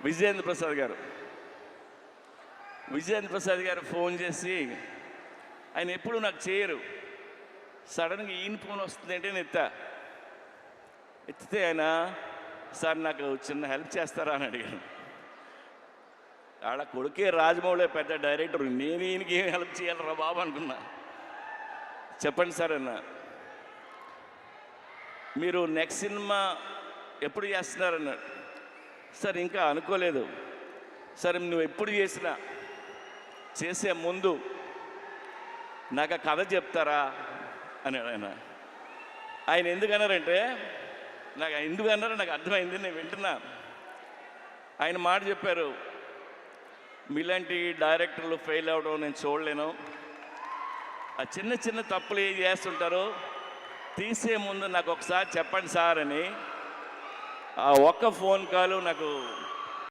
విజయేంద్ర ప్రసాద్ గారు ఫోన్ చేసి, ఆయన ఎప్పుడు నాకు చేయరు, సడన్గా ఈయన ఫోన్ వస్తుంది అంటే నేను ఎత్తితే ఆయన, సార్ నాకు చిన్న హెల్ప్ చేస్తారా అని అడిగాను. ఆడ కొడుకే రాజమౌళి పెద్ద డైరెక్టర్, నేను ఈయనకి ఏం హెల్ప్ చేయాలరా బాబు అనుకున్నా. చెప్పండి సార్ అన్న, మీరు నెక్స్ట్ సినిమా ఎప్పుడు చేస్తున్నారన్నాడు. సార్ ఇంకా అనుకోలేదు సార్, నువ్వు ఎప్పుడు చేసే ముందు నాకు ఆ కథ చెప్తారా అన్నాడు ఆయన ఎందుకన్నారంటే, ఎందుకన్నారో నాకు అర్థమైంది, నేను వింటున్నా. ఆయన మాట చెప్పారు, మీలాంటి డైరెక్టర్లు ఫెయిల్ అవ్వడం నేను చూడలేను, ఆ చిన్న చిన్న తప్పులు ఏం చేస్తుంటారో తీసే ముందు నాకు ఒకసారి చెప్పండి సార్ అని. ఆ ఒక్క ఫోన్ కాల్ నాకు